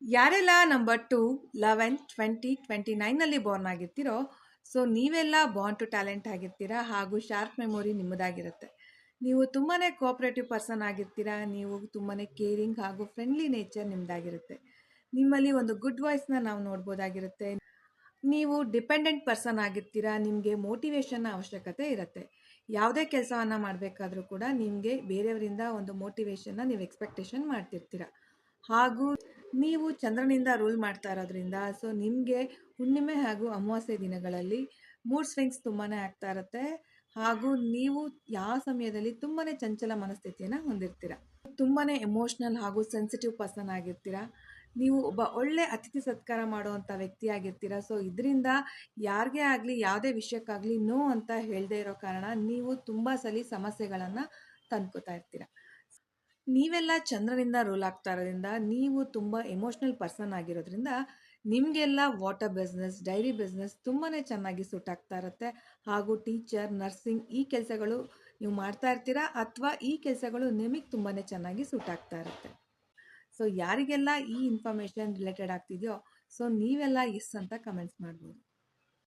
ಯಾರೆಲ್ಲ number 2, 11, 20, 29ನಲ್ಲಿ Born ಆಗಿರ್ತೀರೋ, so ನೀವೆಲ್ಲ Born to talent ಆಗಿರ್ತೀರಾ ಹಾಗೂ ಶಾರ್ಪ್ ಮೆಮೊರಿ ನಿಮ್ಮದಾಗಿರುತ್ತೆ. ನೀವು ತುಂಬಾ ಕೋಆಪ್ರೇಟಿವ್ ಪರ್ಸನ್ ಆಗಿರ್ತೀರಾ. ನೀವು ತುಂಬಾ ಕೇರಿಂಗ್ ಹಾಗೂ ಫ್ರೆಂಡ್ಲಿ ನೇಚರ್ ನಿಮ್ಮದಾಗಿರುತ್ತೆ. ನಿಮ್ಮಲ್ಲಿ ಒಂದು ಗುಡ್ ವಾಯ್ಸ್ನ ನಾವು ನೋಡ್ಬೋದಾಗಿರುತ್ತೆ. ನೀವು ಡಿಪೆಂಡೆಂಟ್ ಪರ್ಸನ್ ಆಗಿರ್ತೀರಾ. ನಿಮಗೆ ಮೋಟಿವೇಶನ್ನ ಅವಶ್ಯಕತೆ ಇರುತ್ತೆ. ಯಾವುದೇ ಕೆಲಸವನ್ನು ಮಾಡಬೇಕಾದ್ರೂ ಕೂಡ ನಿಮಗೆ ಬೇರೆಯವರಿಂದ ಒಂದು ಮೋಟಿವೇಶನ್ನ ನೀವು ಎಕ್ಸ್ಪೆಕ್ಟೇಷನ್ ಮಾಡ್ತಿರ್ತೀರ. ಹಾಗೂ ನೀವು ಚಂದ್ರನಿಂದ ರೂಲ್ ಮಾಡ್ತಾ ಇರೋದ್ರಿಂದ ಸೊ ನಿಮಗೆ ಹುಣ್ಣಿಮೆ ಹಾಗೂ ಅಮಾವಾಸ್ಯೆ ದಿನಗಳಲ್ಲಿ ಮೂಡ್ ಸ್ವಿಂಗ್ಸ್ ತುಂಬಾ ಆಗ್ತಾ ಇರುತ್ತೆ. ಹಾಗೂ ನೀವು ಯಾವ ಸಮಯದಲ್ಲಿ ತುಂಬಾ ಚಂಚಲ ಮನಸ್ಥಿತಿಯನ್ನು ಹೊಂದಿರ್ತೀರ. ತುಂಬಾ ಎಮೋಷ್ನಲ್ ಹಾಗೂ ಸೆನ್ಸಿಟಿವ್ ಪರ್ಸನ್ ಆಗಿರ್ತೀರ. ನೀವು ಒಬ್ಬ ಒಳ್ಳೆ ಅತಿಥಿ ಸತ್ಕಾರ ಮಾಡುವಂಥ ವ್ಯಕ್ತಿ ಆಗಿರ್ತೀರ. ಸೊ ಇದರಿಂದ ಯಾರಿಗೇ ಆಗಲಿ ಯಾವುದೇ ವಿಷಯಕ್ಕಾಗಲಿ ನೋ ಅಂತ ಹೇಳದೇ ಇರೋ ಕಾರಣ ನೀವು ತುಂಬ ಸಲ ಸಮಸ್ಯೆಗಳನ್ನು ತಂದ್ಕೋತಾ ಇರ್ತೀರ. ನೀವೆಲ್ಲ ಚಂದ್ರನಿಂದ ರೂಲ್ ಆಗ್ತಾ ಇರೋದ್ರಿಂದ ನೀವು ತುಂಬ ಎಮೋಷ್ನಲ್ ಪರ್ಸನ್ ಆಗಿರೋದ್ರಿಂದ ನಿಮಗೆಲ್ಲ ವಾಟರ್ ಬಿಸ್ನೆಸ್, ಡೈರಿ ಬಿಸ್ನೆಸ್ ತುಂಬಾ ಚೆನ್ನಾಗಿ ಸೂಟ್ ಆಗ್ತಾ ಇರುತ್ತೆ. ಹಾಗೂ ಟೀಚರ್, ನರ್ಸಿಂಗ್ ಈ ಕೆಲಸಗಳು ನೀವು ಮಾಡ್ತಾ ಇರ್ತೀರಾ ಅಥವಾ ಈ ಕೆಲಸಗಳು ನಿಮಗೆ ತುಂಬಾ ಚೆನ್ನಾಗಿ ಸೂಟ್ ಆಗ್ತಾ ಇರುತ್ತೆ. ಸೊ ಯಾರಿಗೆಲ್ಲ ಈ ಇನ್ಫಾರ್ಮೇಷನ್ ರಿಲೇಟೆಡ್ ಆಗ್ತಿದೆಯೋ ಸೊ ನೀವೆಲ್ಲ ಎಸ್ ಅಂತ ಕಮೆಂಟ್ಸ್ ಮಾಡ್ಬೋದು.